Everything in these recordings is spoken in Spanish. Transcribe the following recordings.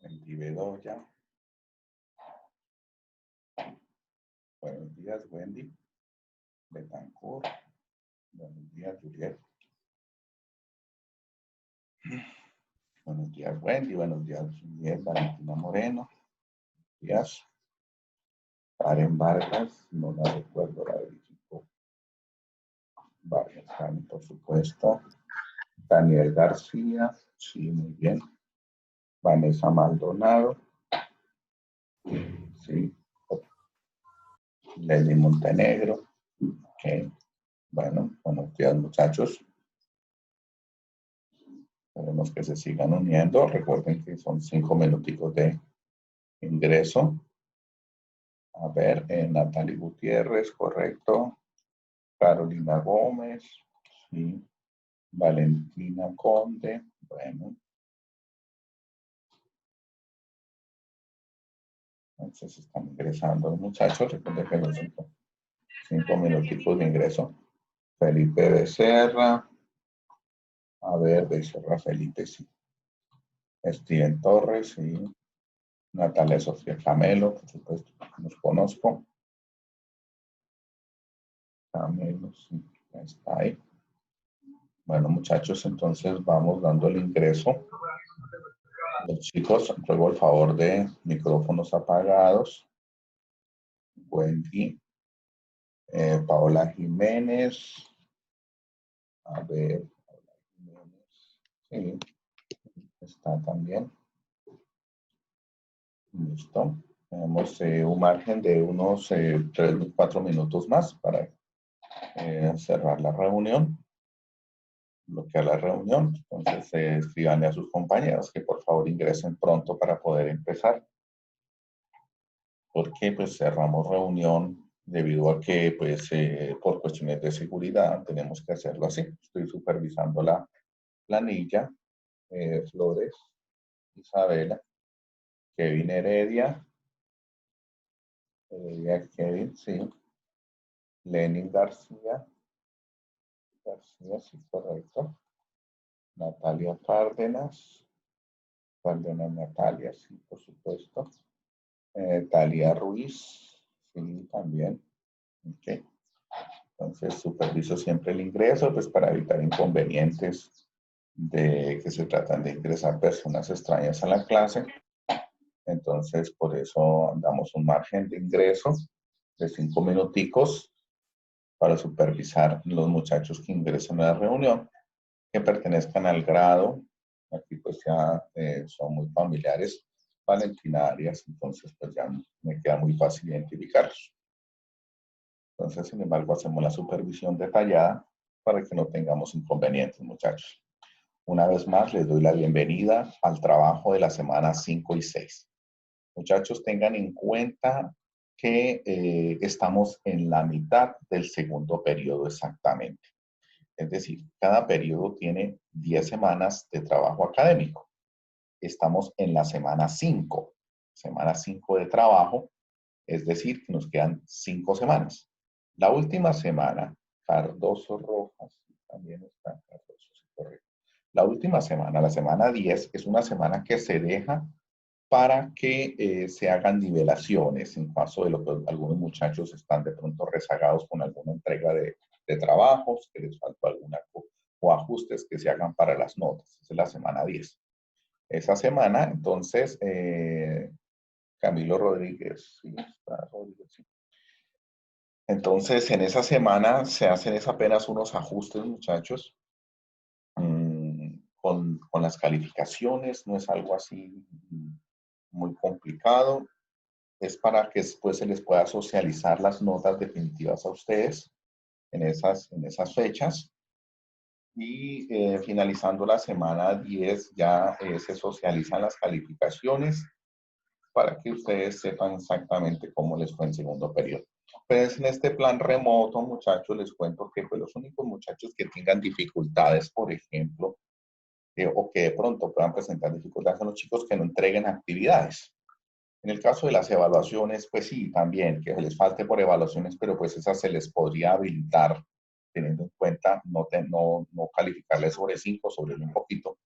Wendy Bedoya. Buenos días, Wendy. Betancourt. Buenos días, Juliet. Buenos días, Wendy. Buenos días, Juliet. Valentina Moreno. Buenos días. Karen Vargas. No la recuerdo, la verifico. Vargas, Karen, por supuesto. Daniel García. Sí, muy bien. Vanessa Maldonado. Sí. Leslie Montenegro. Ok. Bueno, buenos días, muchachos. Esperemos que se sigan uniendo. Recuerden que son 5 minuticos de ingreso. A ver, Natalie Gutiérrez, correcto. Carolina Gómez, sí. Valentina Conde, bueno. Entonces están ingresando los muchachos. Recuerden que los 5 minuticos de ingreso. Felipe Becerra. A ver, Becerra Felipe, sí. Steven Torres, sí. Natalia Sofía Camelo, por supuesto, los conozco. Camelo, sí, está ahí. Bueno, muchachos, entonces vamos dando el ingreso. Los chicos, ruego el favor de micrófonos apagados. Wendy, Paola Jiménez. A ver, Paola Jiménez. Sí, está también. Listo. Tenemos un margen de unos 3-4 minutos más para cerrar la reunión. Bloquear la reunión. Entonces, escribanle a sus compañeros que por favor ingresen pronto para poder empezar. Porque pues cerramos reunión debido a que pues por cuestiones de seguridad tenemos que hacerlo así. Estoy supervisando la planilla. Flores, Isabela, Kevin Heredia, Kevin, sí. Lenin García, sí, correcto. Natalia Cárdenas Natalia, sí, por supuesto. Talia Ruiz, sí, también. Ok. Entonces, superviso siempre el ingreso, pues para evitar inconvenientes de que se tratan de ingresar personas extrañas a la clase. Entonces, por eso damos un margen de ingreso de 5 minuticos para supervisar los muchachos que ingresan a la reunión, que pertenezcan al grado. Aquí pues ya son muy familiares, Valentina Arias, entonces pues ya me queda muy fácil identificarlos. Entonces, sin embargo, hacemos la supervisión detallada para que no tengamos inconvenientes, muchachos. Una vez más, les doy la bienvenida al trabajo de la semana 5 y 6. Muchachos, tengan en cuenta que estamos en la mitad del segundo periodo exactamente. Es decir, cada periodo tiene 10 semanas de trabajo académico. Estamos en la semana 5 de trabajo, es decir, que nos quedan 5 semanas. La última semana, Cardoso Rojas, también está Cardoso, sí, correcto. La última semana, la semana 10, es una semana que se deja para que se hagan nivelaciones en caso de lo que algunos muchachos están de pronto rezagados con alguna entrega de trabajos, que les faltó alguna o ajustes que se hagan para las notas. Esa es la semana 10. Esa semana, entonces, Camilo Rodríguez, sí, está Rodríguez, sí. Entonces, en esa semana se hacen apenas unos ajustes, muchachos, con las calificaciones, no es algo así muy complicado. Es para que después se les pueda socializar las notas definitivas a ustedes en esas fechas. Y finalizando la semana 10 ya se socializan las calificaciones para que ustedes sepan exactamente cómo les fue en segundo periodo. Pues en este plan remoto, muchachos, les cuento que pues, los únicos muchachos que tengan dificultades, por ejemplo, o que de pronto puedan presentar dificultades son los chicos que no entreguen actividades. En el caso de las evaluaciones, pues sí, también, que les falte por evaluaciones, pero pues esas se les podría habilitar, teniendo en cuenta no calificarles sobre 5, sobre un poquito,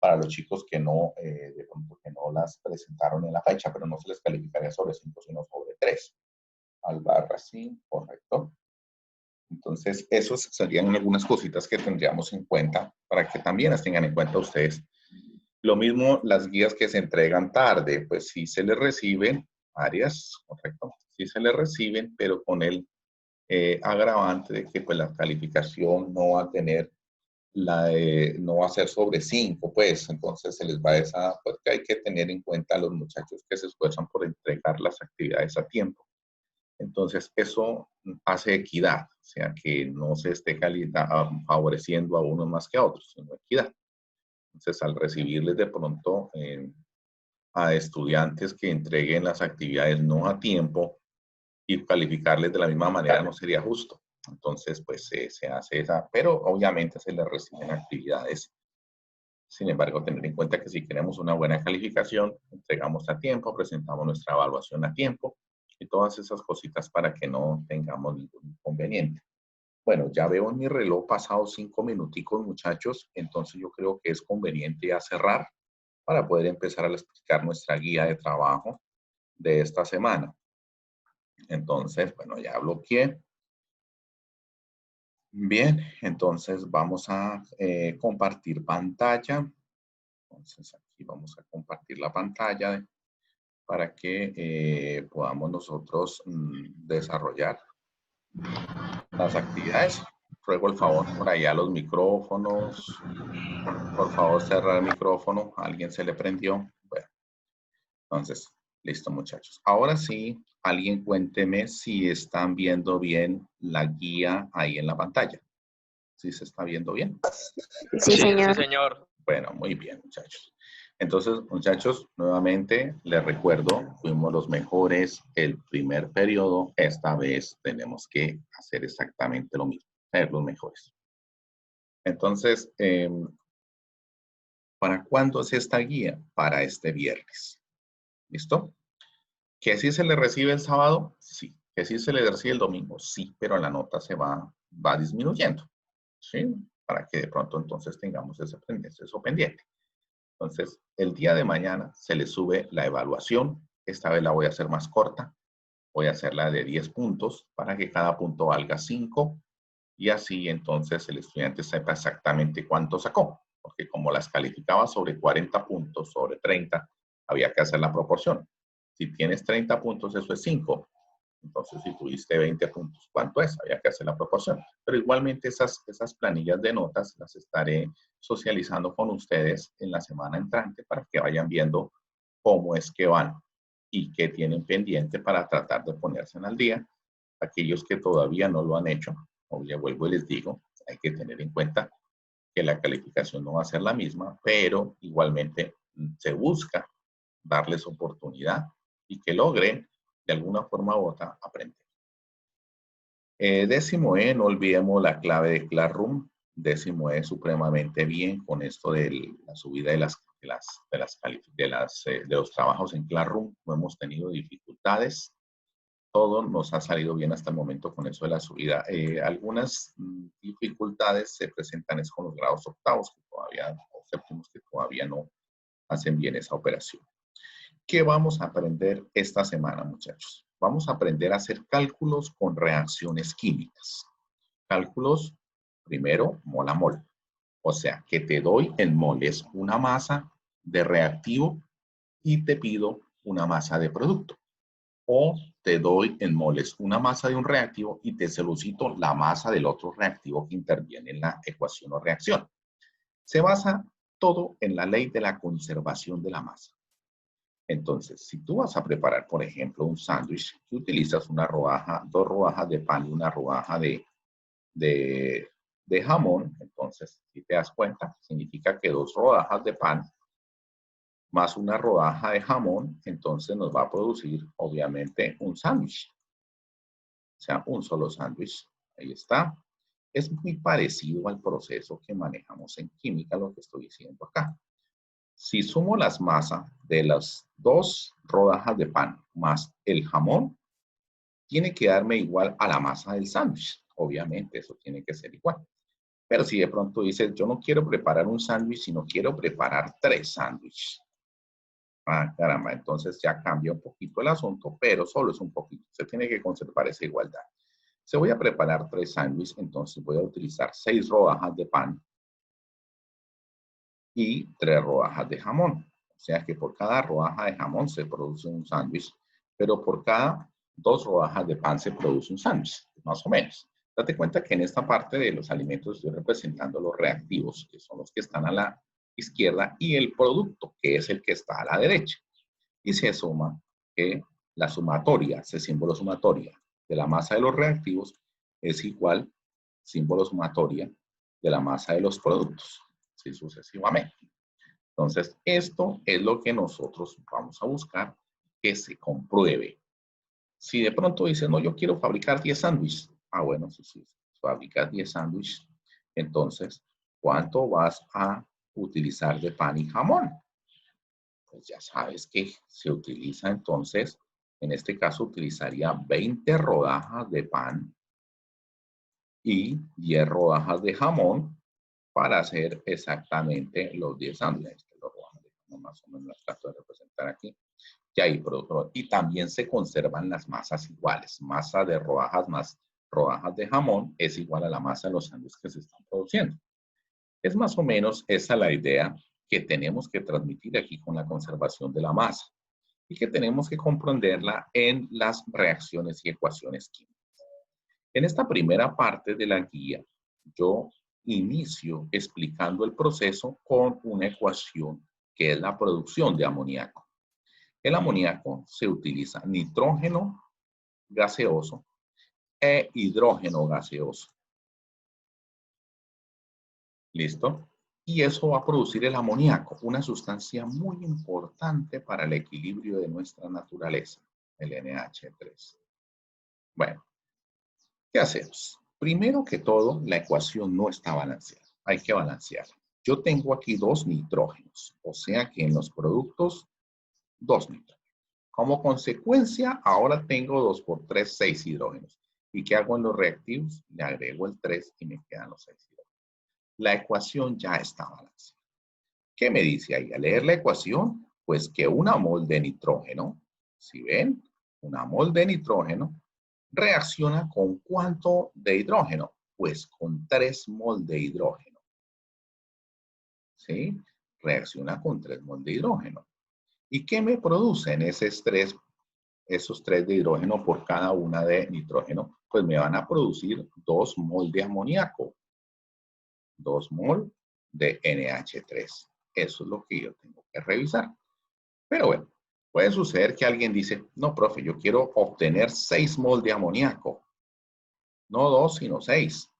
para los chicos que no, de pronto que no las presentaron en la fecha, pero no se les calificaría sobre 5, sino sobre 3. Albarracín, correcto. Entonces, esos serían algunas cositas que tendríamos en cuenta para que también las tengan en cuenta ustedes. Lo mismo las guías que se entregan tarde, pues sí se les reciben, Arias, correcto, sí se les reciben, pero con el agravante de que pues la calificación no va a tener no va a ser sobre 5, pues, entonces se les va a esa, porque hay que tener en cuenta a los muchachos que se esfuerzan por entregar las actividades a tiempo. Entonces, eso hace equidad, o sea, que no se esté favoreciendo a unos más que a otros, sino equidad. Entonces, al recibirles de pronto a estudiantes que entreguen las actividades no a tiempo y calificarles de la misma manera no sería justo. Entonces, pues se hace esa, pero obviamente se les reciben actividades. Sin embargo, tener en cuenta que si queremos una buena calificación, entregamos a tiempo, presentamos nuestra evaluación a tiempo y todas esas cositas para que no tengamos ningún inconveniente. Bueno, ya veo en mi reloj pasado 5 minuticos, muchachos, entonces yo creo que es conveniente ya cerrar para poder empezar a explicar nuestra guía de trabajo de esta semana. Entonces, bueno, ya bloqueé. Bien, entonces vamos a compartir pantalla. Entonces aquí vamos a compartir la pantalla para que podamos nosotros desarrollar las actividades. Ruego el favor por allá los micrófonos. Por favor cerrar el micrófono. ¿A alguien se le prendió? Bueno, entonces, listo muchachos. Ahora sí, alguien cuénteme si están viendo bien la guía ahí en la pantalla. ¿Sí se está viendo bien? Sí, señor. Sí, señor. Bueno, muy bien, muchachos. Entonces, muchachos, nuevamente les recuerdo, fuimos los mejores el primer periodo. Esta vez tenemos que hacer exactamente lo mismo, ser los mejores. Entonces, ¿para cuándo es esta guía? Para este viernes. ¿Listo? ¿Que sí se le recibe el sábado? Sí. ¿Que sí se le recibe el domingo? Sí, pero la nota se va disminuyendo. ¿Sí? Para que de pronto entonces tengamos eso pendiente. Entonces, el día de mañana se le sube la evaluación. Esta vez la voy a hacer más corta. Voy a hacerla de 10 puntos para que cada punto valga 5. Y así entonces el estudiante sepa exactamente cuánto sacó. Porque como las calificaba sobre 40 puntos, sobre 30, había que hacer la proporción. Si tienes 30 puntos, eso es 5. Entonces, si tuviste 20 puntos, ¿cuánto es? Había que hacer la proporción. Pero igualmente esas planillas de notas las estaré socializando con ustedes en la semana entrante para que vayan viendo cómo es que van y qué tienen pendiente para tratar de ponerse al día. Aquellos que todavía no lo han hecho, o ya vuelvo y les digo, hay que tener en cuenta que la calificación no va a ser la misma, pero igualmente se busca darles oportunidad y que logren de alguna forma u otra aprender. Décimo E, no olvidemos la clave de Classroom. Décimo E supremamente bien con esto de la subida de los trabajos en Classroom. No hemos tenido dificultades. Todo nos ha salido bien hasta el momento con eso de la subida. Algunas dificultades se presentan es con los grados octavos o séptimos que todavía no hacen bien esa operación. ¿Qué vamos a aprender esta semana, muchachos? Vamos a aprender a hacer cálculos con reacciones químicas. Cálculos, primero, mol a mol. O sea, que te doy en moles una masa de reactivo y te pido una masa de producto. O te doy en moles una masa de un reactivo y te solicito la masa del otro reactivo que interviene en la ecuación o reacción. Se basa todo en la ley de la conservación de la masa. Entonces, si tú vas a preparar, por ejemplo, un sándwich, tú utilizas una rodaja, 2 rodajas de pan y una rodaja de jamón, entonces, si te das cuenta, significa que 2 rodajas de pan más una rodaja de jamón, entonces nos va a producir, obviamente, un sándwich. O sea, un solo sándwich. Ahí está. Es muy parecido al proceso que manejamos en química, lo que estoy diciendo acá. Si sumo las masas de las 2 rodajas de pan más el jamón, tiene que darme igual a la masa del sándwich. Obviamente, eso tiene que ser igual. Pero si de pronto dices, yo no quiero preparar un sándwich, sino quiero preparar 3 sándwiches. Ah, caramba, entonces ya cambia un poquito el asunto, pero solo es un poquito. Se tiene que conservar esa igualdad. Se voy a preparar 3 sándwiches, entonces voy a utilizar 6 rodajas de pan y 3 rodajas de jamón. O sea que por cada rodaja de jamón se produce un sándwich, pero por cada 2 rodajas de pan se produce un sándwich, más o menos. Date cuenta que en esta parte de los alimentos estoy representando los reactivos, que son los que están a la izquierda, y el producto, que es el que está a la derecha. Y se suma que la sumatoria, ese símbolo sumatoria de la masa de los reactivos es igual símbolo sumatoria de la masa de los productos, así sucesivamente. Entonces, esto es lo que nosotros vamos a buscar que se compruebe. Si de pronto dices, no, yo quiero fabricar 10 sándwiches. Ah, bueno, si fabricas 10 sándwiches, entonces, ¿cuánto vas a utilizar de pan y jamón? Pues ya sabes que se utiliza entonces, en este caso utilizaría 20 rodajas de pan y 10 rodajas de jamón para hacer exactamente los 10 sándwiches. Más o menos las trato de representar aquí. Y también se conservan las masas iguales. Masa de rodajas más rodajas de jamón es igual a la masa de los sándwiches que se están produciendo. Es más o menos esa la idea que tenemos que transmitir aquí con la conservación de la masa y que tenemos que comprenderla en las reacciones y ecuaciones químicas. En esta primera parte de la guía, yo inicio explicando el proceso con una ecuación que es la producción de amoníaco. El amoníaco se utiliza nitrógeno gaseoso e hidrógeno gaseoso. ¿Listo? Y eso va a producir el amoníaco, una sustancia muy importante para el equilibrio de nuestra naturaleza, el NH3. Bueno, ¿qué hacemos? Primero que todo, la ecuación no está balanceada. Hay que balancearla. Yo tengo aquí 2 nitrógenos, o sea que en los productos, 2 nitrógenos. Como consecuencia, ahora tengo 2 por 3, 6 hidrógenos. ¿Y qué hago en los reactivos? Le agrego el 3 y me quedan los 6 hidrógenos. La ecuación ya está balanceada. ¿Qué me dice ahí? Al leer la ecuación, pues que una mol de nitrógeno, si ven, una mol de nitrógeno reacciona con ¿cuánto de hidrógeno? Pues con 3 mol de hidrógeno. ¿Sí? Reacciona con 3 mol de hidrógeno. ¿Y qué me producen esos 3 de hidrógeno por cada una de nitrógeno? Pues me van a producir 2 mol de amoníaco. 2 mol de NH3. Eso es lo que yo tengo que revisar. Pero bueno, puede suceder que alguien dice, no, profe, yo quiero obtener 6 mol de amoníaco. No 2, sino 6.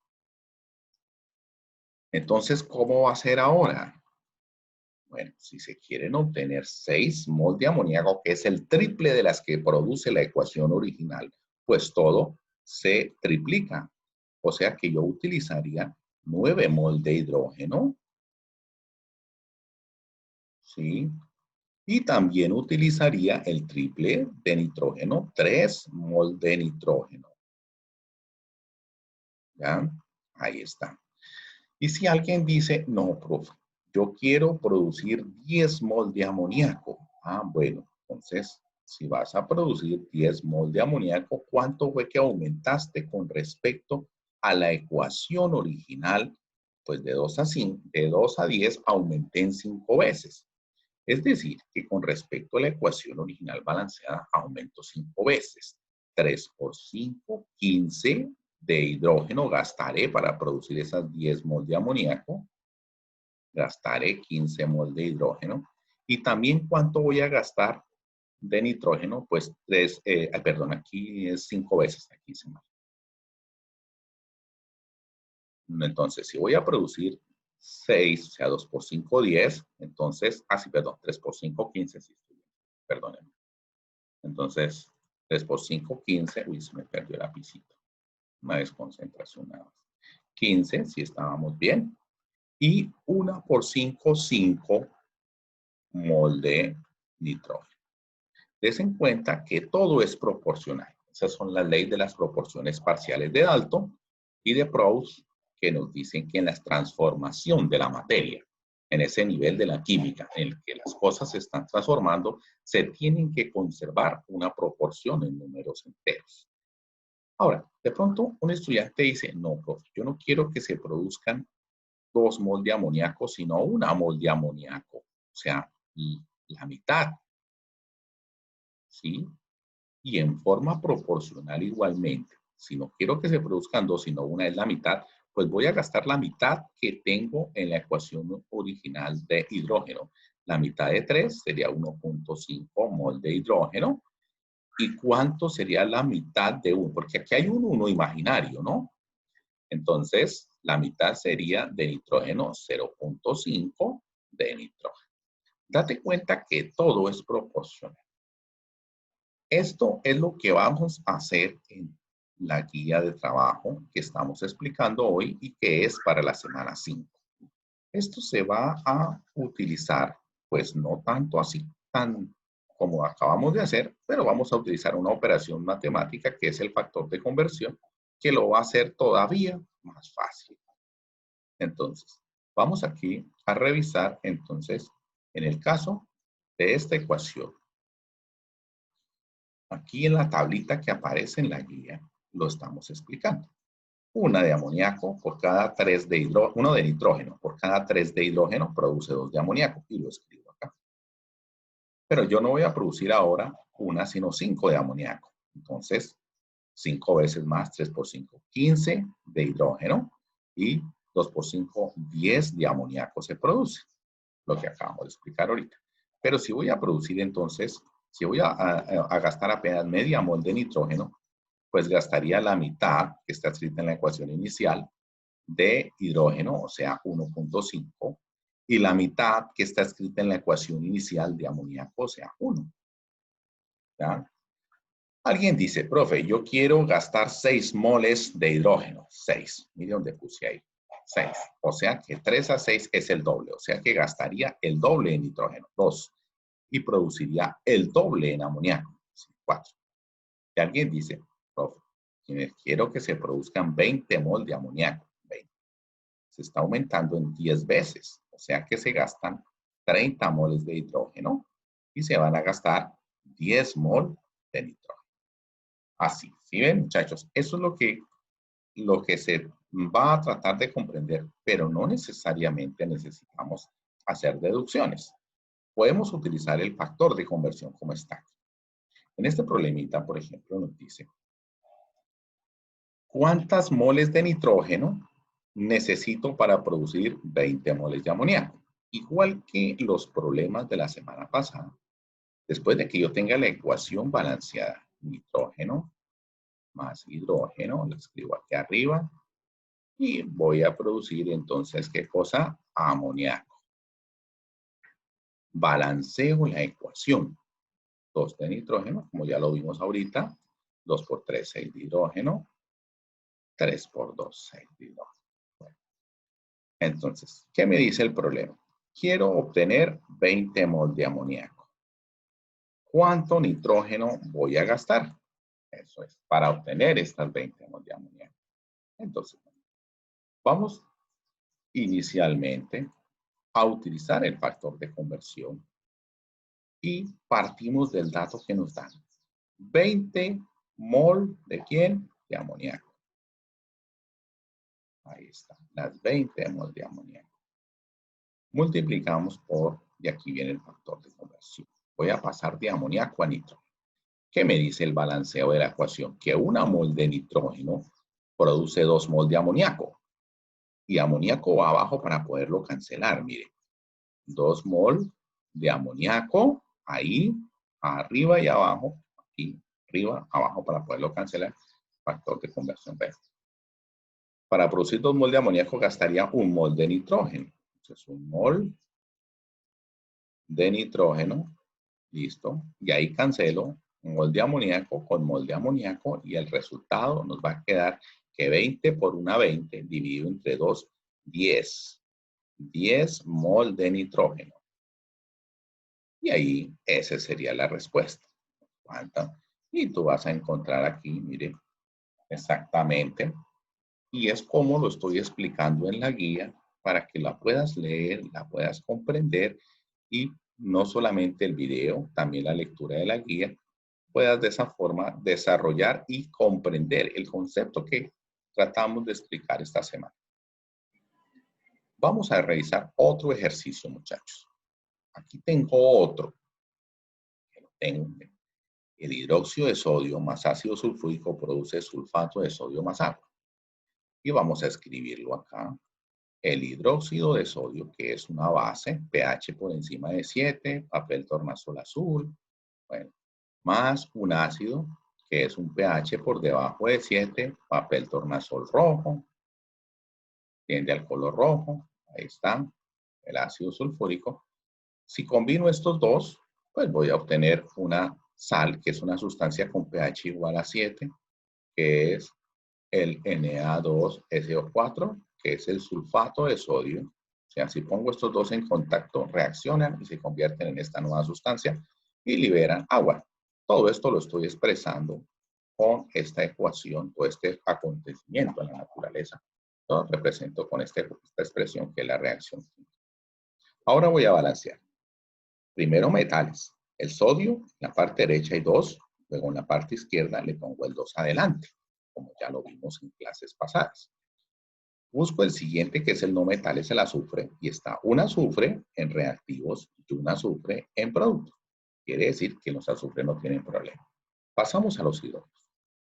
Entonces, ¿cómo va a ser ahora? Bueno, si se quieren obtener 6 mol de amoníaco, que es el triple de las que produce la ecuación original, pues todo se triplica. O sea que yo utilizaría 9 mol de hidrógeno. ¿Sí? Y también utilizaría el triple de nitrógeno, 3 mol de nitrógeno. ¿Ya? Ahí está. Y si alguien dice, no, profe, yo quiero producir 10 mol de amoníaco. Ah, bueno, entonces, si vas a producir 10 mol de amoníaco, ¿cuánto fue que aumentaste con respecto a la ecuación original? Pues de 2 a 10 aumenté en 5 veces. Es decir, que con respecto a la ecuación original balanceada, aumento 5 veces. 3 por 5, 15 de hidrógeno gastaré para producir esas 10 mol de amoníaco. Gastaré 15 mol de hidrógeno. Y también, ¿cuánto voy a gastar de nitrógeno? Pues perdón, aquí es 5 veces. Aquí se me... Entonces, si voy a producir 6, o sea, 2 por 5, 10. Entonces, sí, perdón, 3 por 5, 15. Sí, perdónenme. Entonces, 3 por 5, 15. Uy, se me perdió el lapicito. Una desconcentración nada más. 15, si estábamos bien. Y 1 por 5, 5 mol de nitrógeno. Des en cuenta que todo es proporcional. Esas son las leyes de las proporciones parciales de Dalton y de Proust, que nos dicen que en la transformación de la materia, en ese nivel de la química en el que las cosas se están transformando, se tienen que conservar una proporción en números enteros. Ahora, de pronto un estudiante dice, no, profe, yo no quiero que se produzcan 2 mol de amoníaco, sino 1 mol de amoníaco. O sea, la mitad. ¿Sí? Y en forma proporcional igualmente. Si no quiero que se produzcan 2, sino una es la mitad, pues voy a gastar la mitad que tengo en la ecuación original de hidrógeno. La mitad de 3 sería 1.5 mol de hidrógeno. ¿Y cuánto sería la mitad de 1? Porque aquí hay un 1 imaginario, ¿no? Entonces, la mitad sería de nitrógeno 0.5 de nitrógeno. Date cuenta que todo es proporcional. Esto es lo que vamos a hacer en la guía de trabajo que estamos explicando hoy y que es para la semana 5. Esto se va a utilizar, pues no tanto así, tan como acabamos de hacer, pero vamos a utilizar una operación matemática que es el factor de conversión, que lo va a hacer todavía más fácil. Entonces, vamos aquí a revisar, entonces, en el caso de esta ecuación. Aquí en la tablita que aparece en la guía, lo estamos explicando. Una de amoníaco por cada 3 de hidrógeno, 1 de nitrógeno por cada 3 de hidrógeno produce 2 de amoníaco y lo escribo acá. Pero yo no voy a producir ahora una, sino 5 de amoníaco. Entonces, 5 veces más, 3 por 5, 15 de hidrógeno y 2 por 5, 10 de amoníaco se produce. Lo que acabamos de explicar ahorita. Pero si voy a producir entonces, si voy a gastar apenas media mol de nitrógeno, pues gastaría la mitad, que está escrita en la ecuación inicial, de hidrógeno, o sea, 1.5, y la mitad que está escrita en la ecuación inicial de amoníaco, o sea, 1. ¿Ya? Alguien dice, profe, yo quiero gastar 6 moles de hidrógeno. 6. Mire dónde puse ahí. 6. O sea que 3 a 6 es el doble. O sea que gastaría el doble en nitrógeno. 2. Y produciría el doble en amoníaco. 4. Y alguien dice, profe, quiero que se produzcan 20 mol de amoníaco. 20. Se está aumentando en 10 veces. O sea que se gastan 30 moles de hidrógeno y se van a gastar 10 mol de nitrógeno. Así, ¿sí ven, muchachos? Eso es lo que se va a tratar de comprender, pero no necesariamente necesitamos hacer deducciones. Podemos utilizar el factor de conversión como está. En este problemita, por ejemplo, nos dice, ¿cuántas moles de nitrógeno necesito para producir 20 moles de amoníaco? Igual que los problemas de la semana pasada. Después de que yo tenga la ecuación balanceada, nitrógeno más hidrógeno, lo escribo aquí arriba, y voy a producir entonces, ¿qué cosa? Amoníaco. Balanceo la ecuación. 2 de nitrógeno, como ya lo vimos ahorita, 2 por 3, 6 de hidrógeno, 3 por 2, 6 de hidrógeno. Bueno, entonces, ¿qué me dice el problema? Quiero obtener 20 mol de amoníaco. ¿Cuánto nitrógeno voy a gastar? Eso es, para obtener estas 20 mol de amoníaco. Entonces, vamos inicialmente a utilizar el factor de conversión y partimos del dato que nos dan. 20 mol ¿de quién? De amoníaco. Ahí está, las 20 mol de amoníaco. Multiplicamos por, y aquí viene el factor de conversión. Voy a pasar de amoníaco a nitrógeno. ¿Qué me dice el balanceo de la ecuación? Que una mol de nitrógeno produce 2 mol de amoníaco. Y amoníaco va abajo para poderlo cancelar, mire. 2 mol de amoníaco, ahí, arriba y abajo, aquí, arriba, abajo para poderlo cancelar, factor de conversión B. Para producir 2 mol de amoníaco gastaría 1 mol de nitrógeno. Entonces, 1 mol de nitrógeno, listo, y ahí cancelo mol de amoníaco con mol de amoníaco y el resultado nos va a quedar que 20 por una 20 dividido entre 2, 10. 10 mol de nitrógeno. Y ahí esa sería la respuesta. ¿Cuánto? Y tú vas a encontrar aquí, mire, exactamente Y es como lo estoy explicando en la guía para que la puedas leer, la puedas comprender y no solamente el video, también la lectura de la guía, puedas de esa forma desarrollar y comprender el concepto que tratamos de explicar esta semana. Vamos a realizar otro ejercicio, muchachos. Aquí tengo otro. Tengo el hidróxido de sodio más ácido sulfúrico produce sulfato de sodio más agua. Y vamos a escribirlo acá. El hidróxido de sodio, que es una base, pH por encima de 7, papel tornasol azul, bueno, más un ácido, que es un pH por debajo de 7, papel tornasol rojo, tiende al color rojo, ahí está, el ácido sulfúrico. Si combino estos dos, pues voy a obtener una sal, que es una sustancia con pH igual a 7, que es el Na2SO4, que es el sulfato de sodio. O sea, si pongo estos dos en contacto, reaccionan y se convierten en esta nueva sustancia y liberan agua. Todo esto lo estoy expresando con esta ecuación o este acontecimiento en la naturaleza. Lo represento con esta expresión que es la reacción química. Ahora voy a balancear. Primero metales. El sodio, en la parte derecha hay 2, luego en la parte izquierda le pongo el 2 adelante, como ya lo vimos en clases pasadas. Busco el siguiente, que es el no metal, es el azufre, y está un azufre en reactivos y un azufre en productos. Quiere decir que los azufres no tienen problema. Pasamos a los hidrógenos.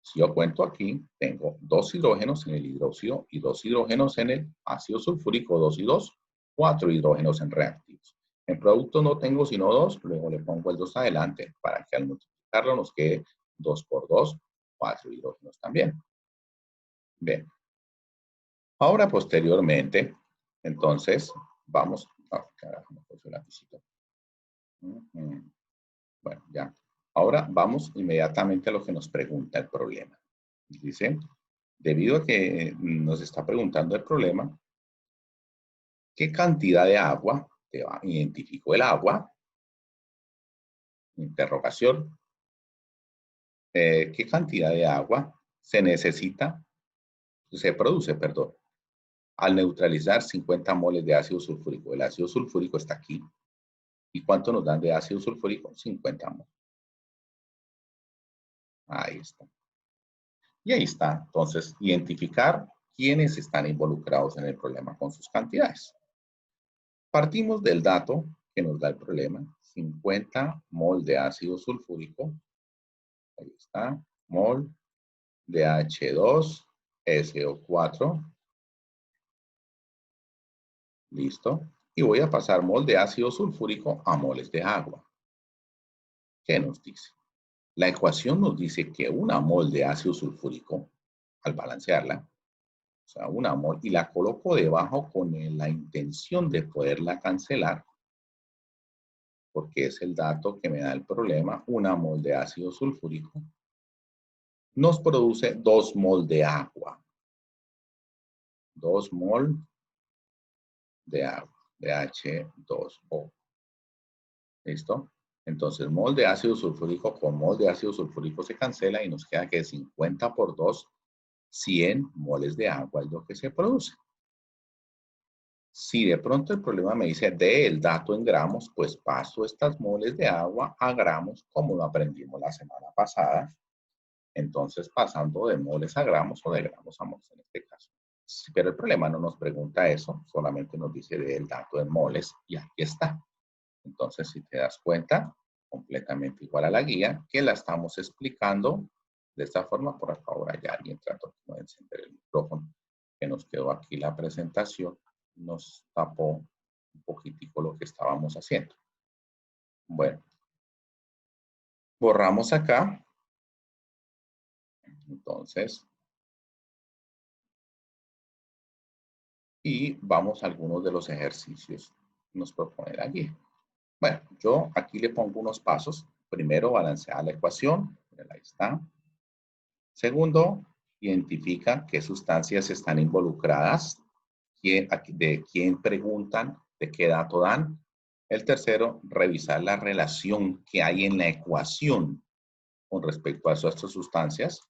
Si yo cuento aquí, tengo 2 hidrógenos en el hidróxido y 2 hidrógenos en el ácido sulfúrico, 2 y 2, 4 hidrógenos en reactivos. En productos no tengo sino 2, luego le pongo el 2 adelante para que al multiplicarlo nos quede 2 por 2, 4 hidrógenos también. Bien. Ahora posteriormente, entonces, vamos, bueno, ya. Ahora vamos inmediatamente a lo que nos pregunta el problema. Dice, debido a que nos está preguntando el problema, ¿qué cantidad de agua? Identifico el agua. Interrogación. ¿Qué cantidad de agua se necesita? Se produce, perdón, al neutralizar 50 moles de ácido sulfúrico. El ácido sulfúrico está aquí. ¿Y cuánto nos dan de ácido sulfúrico? 50 moles. Ahí está. Y ahí está. Entonces, identificar quiénes están involucrados en el problema con sus cantidades. Partimos del dato que nos da el problema. 50 mol de ácido sulfúrico. Ahí está. Mol de H2SO4. Listo. Y voy a pasar mol de ácido sulfúrico a moles de agua. ¿Qué nos dice? La ecuación nos dice que una mol de ácido sulfúrico, al balancearla, o sea, una mol, y la coloco debajo con la intención de poderla cancelar, porque es el dato que me da el problema, una mol de ácido sulfúrico, nos produce 2 mol de agua. 2 mol de agua, de H2O. ¿Listo? Entonces, mol de ácido sulfúrico con mol de ácido sulfúrico se cancela y nos queda que 50 por 2, 100 moles de agua es lo que se produce. Si de pronto el problema me dice de el dato en gramos, pues paso estas moles de agua a gramos, como lo aprendimos la semana pasada. Entonces, pasando de moles a gramos o de gramos a moles en este caso. Pero el problema no nos pregunta eso, solamente nos dice del dato en moles y aquí está. Entonces, si te das cuenta, completamente igual a la guía, que la estamos explicando de esta forma. Por acá ahora ya alguien trató de encender el micrófono, que nos quedó aquí la presentación, nos tapó un poquitico lo que estábamos haciendo. Bueno, borramos acá. Entonces, y vamos a algunos de los ejercicios que nos propone la guía. Bueno, yo aquí le pongo unos pasos. Primero, balancear la ecuación. Ahí está. Segundo, identifica qué sustancias están involucradas, de quién preguntan, de qué dato dan. El tercero, revisar la relación que hay en la ecuación con respecto a estas sustancias.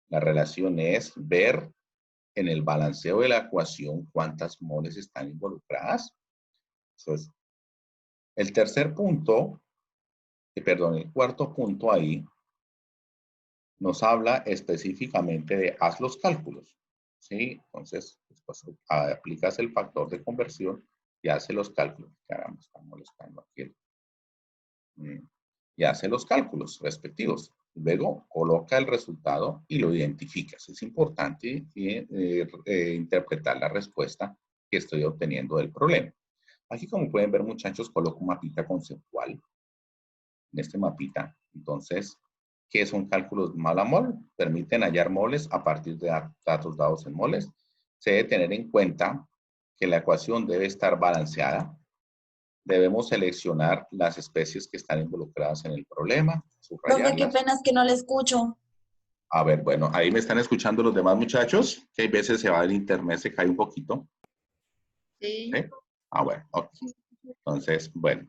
La relación es ver en el balanceo de la ecuación cuántas moles están involucradas. Eso es. El tercer punto, perdón, el cuarto punto ahí nos habla específicamente de haz los cálculos. ¿Sí? Entonces, después aplicas el factor de conversión y hace los cálculos. Caramba, está molestando aquí. Y hace los cálculos respectivos. Luego coloca el resultado y lo identificas. Es importante interpretar la respuesta que estoy obteniendo del problema. Aquí, como pueden ver, muchachos, coloco un mapita conceptual en este mapita. Entonces, ¿qué son cálculos mol a mol? Permiten hallar moles a partir de datos dados en moles. Se debe tener en cuenta que la ecuación debe estar balanceada. Debemos seleccionar las especies que están involucradas en el problema, Profe, qué subrayarlas. pena es que no le escucho. A ver, bueno, ahí me están escuchando los demás muchachos, que hay veces se va el internet, se cae un poquito. Sí. ¿Sí? Ah, bueno, ok. Entonces, bueno.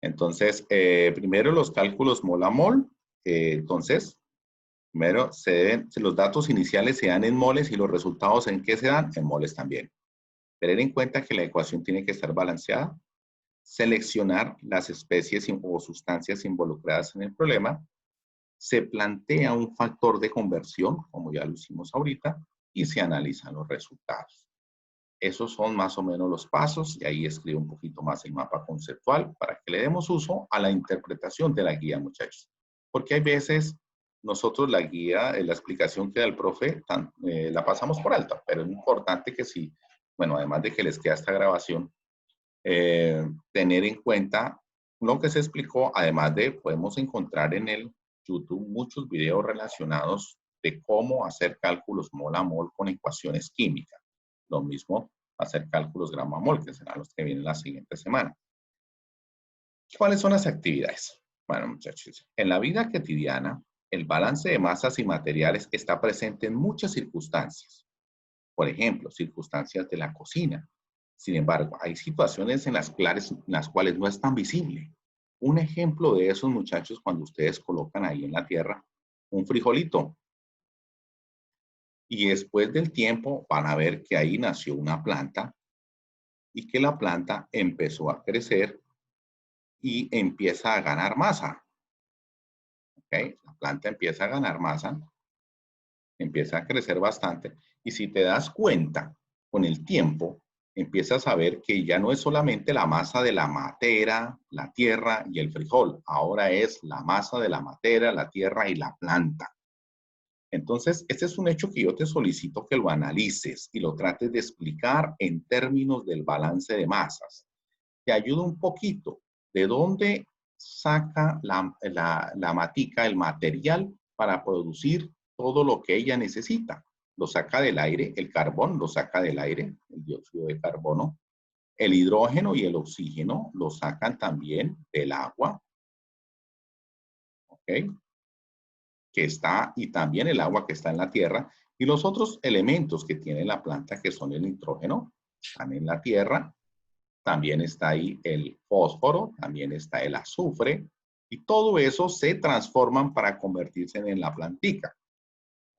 Entonces, primero los cálculos mol a mol. Entonces, primero los datos iniciales se dan en moles y los resultados ¿en qué se dan? En moles también. Tener en cuenta que la ecuación tiene que estar balanceada. Seleccionar las especies o sustancias involucradas en el problema. Se plantea un factor de conversión, como ya lo hicimos ahorita, y se analizan los resultados. Esos son más o menos los pasos y ahí escribo un poquito más el mapa conceptual para que le demos uso a la interpretación de la guía, muchachos. Porque hay veces nosotros la guía, la explicación que da el profe, la pasamos por alto, pero es importante que sí, bueno, además de que les queda esta grabación, tener en cuenta lo que se explicó, además de podemos encontrar en el YouTube muchos videos relacionados de cómo hacer cálculos mol a mol con ecuaciones químicas. Lo mismo hacer cálculos gramo a mol, que serán los que vienen la siguiente semana. ¿Cuáles son las actividades? Bueno, muchachos, en la vida cotidiana, el balance de masas y materiales está presente en muchas circunstancias. Por ejemplo, circunstancias de la cocina. Sin embargo, hay situaciones en las cuales no es tan visible. Un ejemplo de esos, muchachos, cuando ustedes colocan ahí en la tierra un frijolito. Y después del tiempo van a ver que ahí nació una planta y que la planta empezó a crecer y empieza a ganar masa. ¿Okay? La planta empieza a ganar masa, empieza a crecer bastante. Y si te das cuenta, con el tiempo, empiezas a ver que ya no es solamente la masa de la matera, la tierra y el frijol. Ahora es la masa de la matera, la tierra y la planta. Entonces, este es un hecho que yo te solicito que lo analices y lo trates de explicar en términos del balance de masas. Te ayuda un poquito de dónde saca la matica, el material para producir todo lo que ella necesita. Lo saca del aire, el carbón lo saca del aire, el dióxido de carbono. El hidrógeno y el oxígeno lo sacan también del agua. ¿Ok? Que está, y también el agua que está en la tierra, y los otros elementos que tiene la planta, que son el nitrógeno, están en la tierra, también está ahí el fósforo, también está el azufre, y todo eso se transforman para convertirse en la plantica.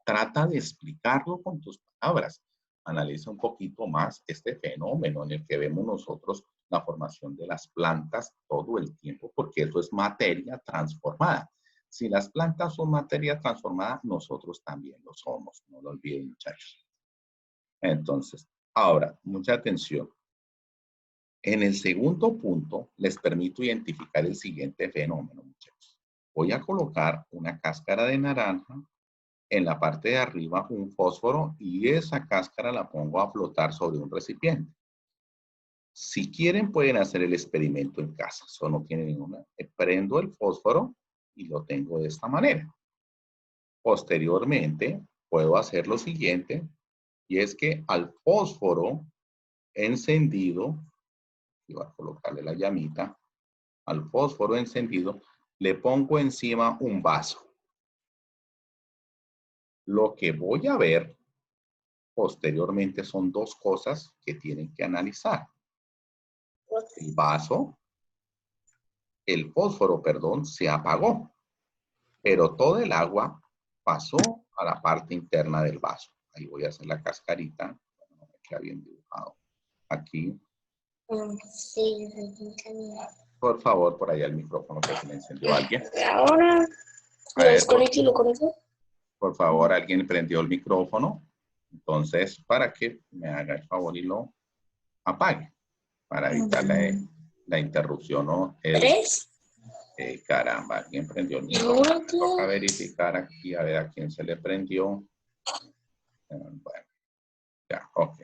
Trata de explicarlo con tus palabras. Analiza un poquito más este fenómeno en el que vemos nosotros la formación de las plantas todo el tiempo, porque eso es materia transformada. Si las plantas son materia transformada, nosotros también lo somos. No lo olviden, muchachos. Entonces, ahora, mucha atención. En el segundo punto, les permito identificar el siguiente fenómeno, muchachos. Voy a colocar una cáscara de naranja, en la parte de arriba un fósforo y esa cáscara la pongo a flotar sobre un recipiente. Si quieren, pueden hacer el experimento en casa. Eso no tiene ninguna. Prendo el fósforo y lo tengo de esta manera. Posteriormente, puedo hacer lo siguiente, y es que al fósforo encendido, y voy a colocarle la llamita, al fósforo encendido, le pongo encima un vaso. Lo que voy a ver posteriormente son dos cosas que tienen que analizar. El vaso, el fósforo, perdón, se apagó, pero todo el agua pasó a la parte interna del vaso. ahí voy a hacer la cascarita, no me queda bien dibujado. Aquí, Sí, por favor, por allá el micrófono que se le encendió a alguien. ahora A lo ver, desconecto y lo conecto. por favor, alguien prendió el micrófono. Entonces, para que me haga el favor y lo apague, para evitar la interrupción, ¿no? ¿Tres? Caramba, alguien prendió el Y micrófono. uno, Toca verificar aquí, a ver a quién se le prendió. Bueno, ya, ok.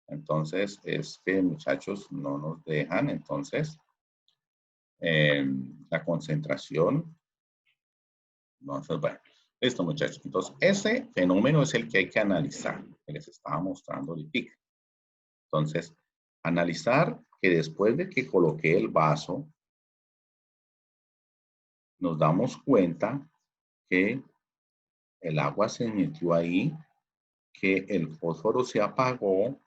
Entonces, es que muchachos no nos dejan, entonces, la concentración. Entonces, bueno, listo muchachos. Entonces, ese fenómeno es el que hay que analizar, que les estaba mostrando ahorita. Entonces, analizar que después de que coloqué el vaso, nos damos cuenta que el agua se metió ahí, que el fósforo se apagó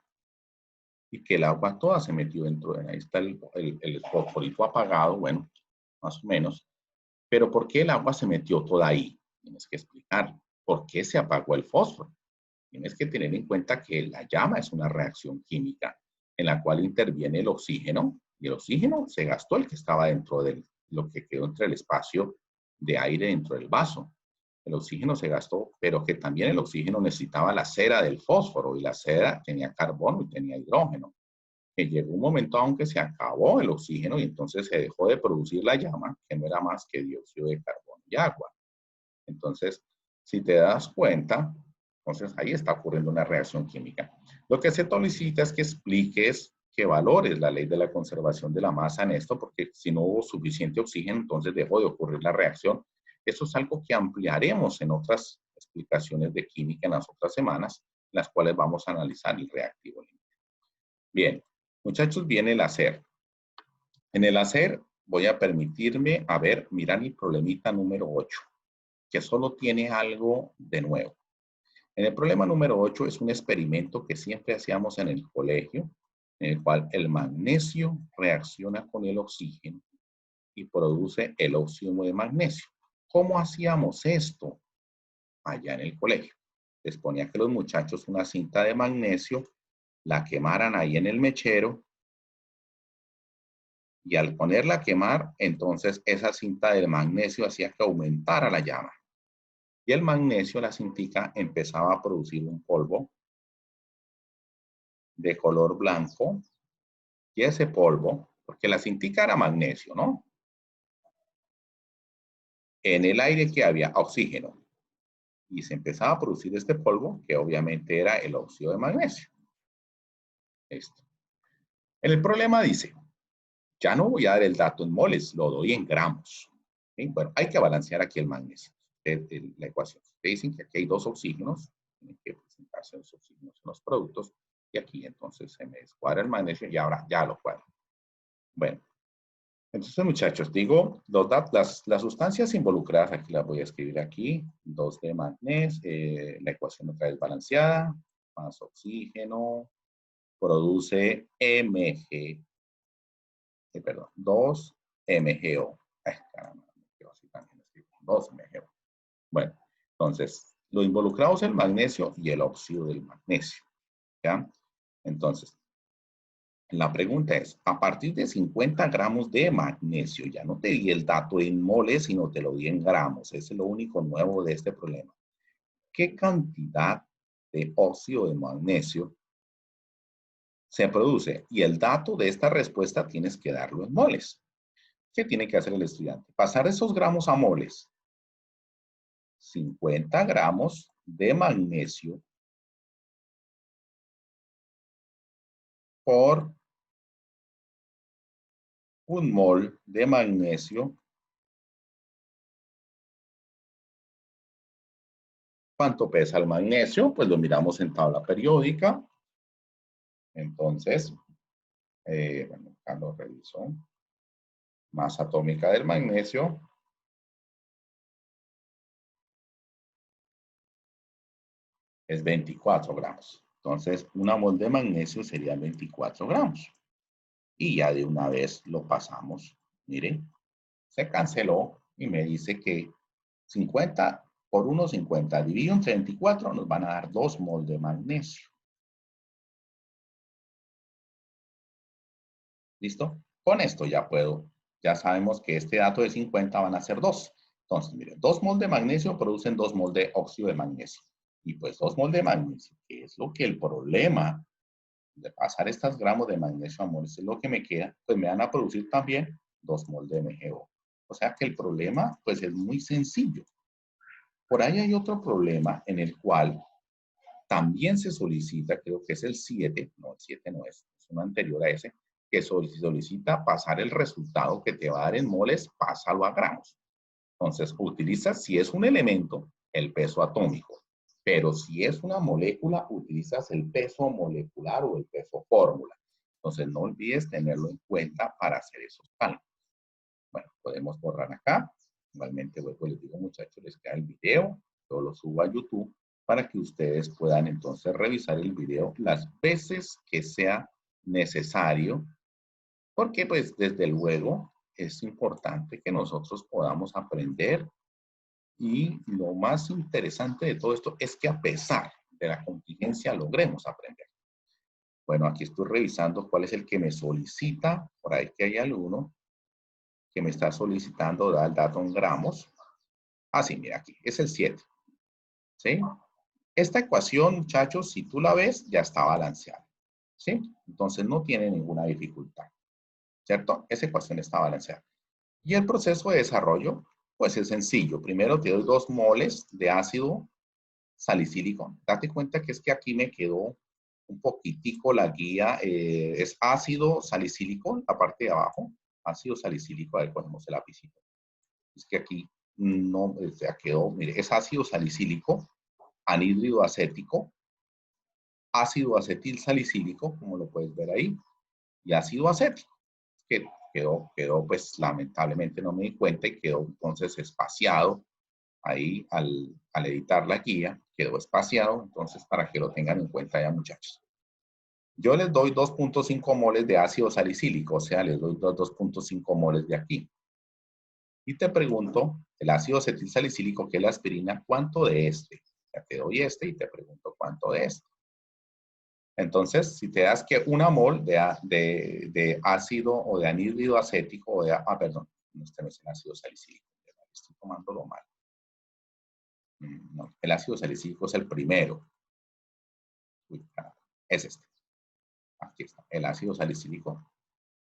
y que el agua toda se metió dentro de ahí. Está el fosforito apagado, bueno, más o menos. Pero ¿por qué el agua se metió toda ahí? Tienes que explicar. ¿Por qué se apagó el fósforo? Tienes que tener en cuenta que la llama es una reacción química en la cual interviene el oxígeno y el oxígeno se gastó el que estaba dentro de lo que quedó entre el espacio de aire dentro del vaso. El oxígeno se gastó, pero que también el oxígeno necesitaba la cera del fósforo y la cera tenía carbono y tenía hidrógeno. Que llegó un momento aunque se acabó el oxígeno y entonces se dejó de producir la llama, que no era más que dióxido de carbono y agua. Entonces, si te das cuenta, entonces ahí está ocurriendo una reacción química. Lo que se solicita es que expliques, que valores la ley de la conservación de la masa en esto, porque si no hubo suficiente oxígeno, entonces dejó de ocurrir la reacción. Eso es algo que ampliaremos en otras explicaciones de química en las otras semanas, en las cuales vamos a analizar el reactivo límite. Bien, muchachos, viene el hacer. En el hacer voy a permitirme, a ver, mirar el problemita número 8, que solo tiene algo de nuevo. En el problema número 8 es un experimento que siempre hacíamos en el colegio, en el cual el magnesio reacciona con el oxígeno y produce el óxido de magnesio. ¿Cómo hacíamos esto allá en el colegio? Les ponía que los muchachos una cinta de magnesio, la quemaran ahí en el mechero y al ponerla a quemar, entonces esa cinta de magnesio hacía que aumentara la llama. Y el magnesio, la cintica, empezaba a producir un polvo de color blanco. Y ese polvo, porque la cintica era magnesio, ¿no? En el aire que había oxígeno. Y se empezaba a producir este polvo, que obviamente era el óxido de magnesio. Esto. En el problema dice, ya no voy a dar el dato en moles, lo doy en gramos. ¿Sí? Bueno, hay que balancear aquí el magnesio. La ecuación. Ustedes dicen que aquí hay dos oxígenos, tienen que presentarse los oxígenos en los productos, y aquí entonces se me descuadra el magnesio y ahora ya lo cuadro. Bueno, entonces muchachos, digo, las sustancias involucradas, aquí las voy a escribir aquí, 2 de magnesio, la ecuación otra vez balanceada, más oxígeno, produce Mg, perdón, 2 MgO. Ay, caramba, así también escribo, 2 MgO. Bueno, entonces, lo involucrado es el magnesio y el óxido del magnesio, ¿ya? Entonces, la pregunta es, a partir de 50 gramos de magnesio, ya no te di el dato en moles, sino te lo di en gramos, ese es lo único nuevo de este problema. ¿Qué cantidad de óxido de magnesio se produce? Y el dato de esta respuesta tienes que darlo en moles. ¿Qué tiene que hacer el estudiante? Pasar esos gramos a moles. 50 gramos de magnesio por 1 mol de magnesio. ¿Cuánto pesa el magnesio? Pues lo miramos en tabla periódica. Entonces, bueno, acá lo reviso. Masa atómica del magnesio. Es 24 gramos. Entonces, 1 mol de magnesio sería 24 gramos. Y ya de una vez lo pasamos. Miren, se canceló y me dice que 50 por 1,50 dividido entre 24 nos van a dar 2 mol de magnesio. ¿Listo? Con esto ya sabemos que este dato de 50 van a ser 2. Entonces, miren, 2 mol de magnesio producen 2 mol de óxido de magnesio. Y pues 2 mol de magnesio, que es lo que el problema de pasar estos gramos de magnesio a moles es lo que me queda, pues me van a producir también 2 mol de MgO. O sea que el problema, pues es muy sencillo. Por ahí hay otro problema en el cual también se solicita, creo que es el 7, no, el 7 no es uno anterior a ese, que solicita pasar el resultado que te va a dar en moles, pásalo a gramos. Entonces, utilizas, si es un elemento, el peso atómico, pero si es una molécula, utilizas el peso molecular o el peso fórmula. Entonces, no olvides tenerlo en cuenta para hacer esos cálculos. Bueno, podemos borrar acá. Igualmente, luego les digo, muchachos, les queda el video. Yo lo subo a YouTube para que ustedes puedan entonces revisar el video las veces que sea necesario, porque pues desde luego es importante que nosotros podamos aprender y lo más interesante de todo esto es que a pesar de la contingencia logremos aprender. Bueno, aquí estoy revisando cuál es el que me solicita, por ahí que hay alguno que me está solicitando dar el dato en gramos. Ah, sí, mira aquí, es el 7. ¿Sí? Esta ecuación, muchachos, si tú la ves, ya está balanceada. ¿Sí? Entonces no tiene ninguna dificultad. ¿Cierto? Esa ecuación está balanceada. Y el proceso de desarrollo, pues es sencillo. Primero te doy 2 moles de ácido salicílico. Date cuenta que es que aquí me quedó un poquitico la guía. Es ácido salicílico, la parte de abajo. Ácido salicílico, a ver, ponemos el lapicito. Es que aquí no, ya quedó, mire, es ácido salicílico, anhídrido acético, ácido acetil salicílico, como lo puedes ver ahí, y ácido acético, que quedó, pues lamentablemente no me di cuenta y quedó entonces espaciado ahí al editar la guía, quedó espaciado, entonces para que lo tengan en cuenta ya, muchachos. Yo les doy 2.5 moles de ácido salicílico, o sea, les doy 2.5 moles de aquí. Y te pregunto, el ácido acetilsalicílico, que es la aspirina, ¿cuánto de este? Ya te doy este y te pregunto cuánto de este. Entonces, si te das que una mol de ácido o de anhídrido acético, o de, perdón, este no es el ácido salicílico, estoy tomándolo mal. No, el ácido salicílico es el primero. Uy, es este. Aquí está, el ácido salicílico.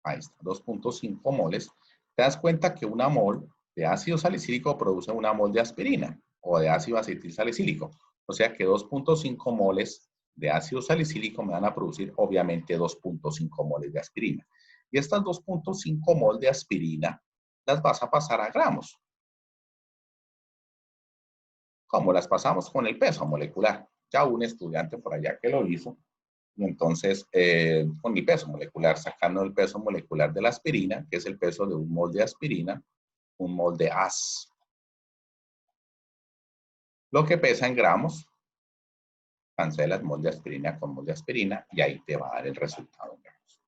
Ahí está, 2.5 moles. Te das cuenta que una mol de ácido salicílico produce una mol de aspirina o de ácido acetilsalicílico. O sea que 2.5 moles de ácido salicílico me van a producir obviamente 2.5 moles de aspirina. Y estas 2.5 mol de aspirina las vas a pasar a gramos. ¿Cómo las pasamos? Con el peso molecular. Ya un estudiante por allá que lo hizo. Y entonces, con mi peso molecular, sacando el peso molecular de la aspirina, que es el peso de un mol de aspirina, un mol de AS. Lo que pesa en gramos, cancelas mol de aspirina con mol de aspirina y ahí te va a dar el resultado en gramos.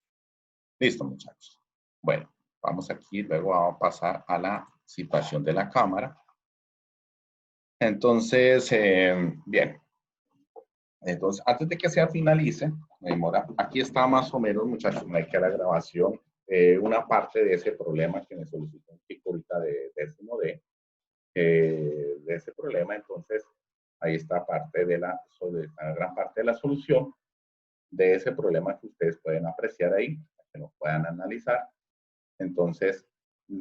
Listo, muchachos. Bueno, vamos aquí, luego vamos a pasar a la situación de la cámara. Entonces, bien. Entonces, antes de que se finalice, demora, aquí está más o menos, muchachos, me queda la grabación, una parte de ese problema que me solicitó un chico ahorita de décimo D, de ese problema. Entonces, ahí está parte de la gran parte de la solución de ese problema que ustedes pueden apreciar ahí, que lo puedan analizar. Entonces,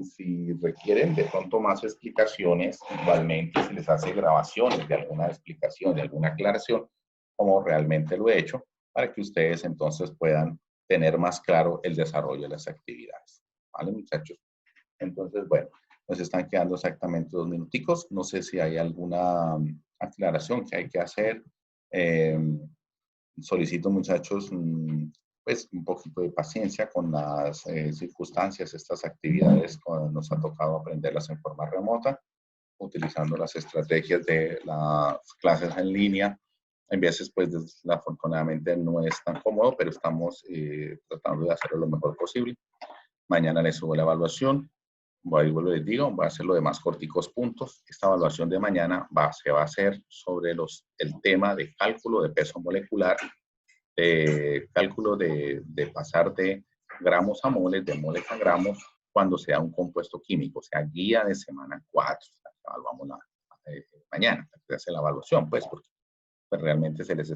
si requieren de pronto más explicaciones, igualmente se les hace grabaciones de alguna explicación, de alguna aclaración, como realmente lo he hecho, para que ustedes entonces puedan tener más claro el desarrollo de las actividades. ¿Vale, muchachos? Entonces, bueno, nos están quedando exactamente 2 minuticos. No sé si hay alguna aclaración que hay que hacer. Solicito, muchachos, pues un poquito de paciencia con las circunstancias, estas actividades, cuando nos ha tocado aprenderlas en forma remota, utilizando las estrategias de las clases en línea. En veces, pues, desafortunadamente no es tan cómodo, pero estamos tratando de hacerlo lo mejor posible. Mañana les subo la evaluación. vuelvo les digo, va a ser lo de más corticos puntos. Esta evaluación de mañana se va a hacer sobre el tema de cálculo de peso molecular, cálculo de pasar de gramos a moles, de moles a gramos, cuando sea un compuesto químico, o sea, guía de semana 4. Evaluamos mañana, se hace la evaluación, pues, porque realmente se les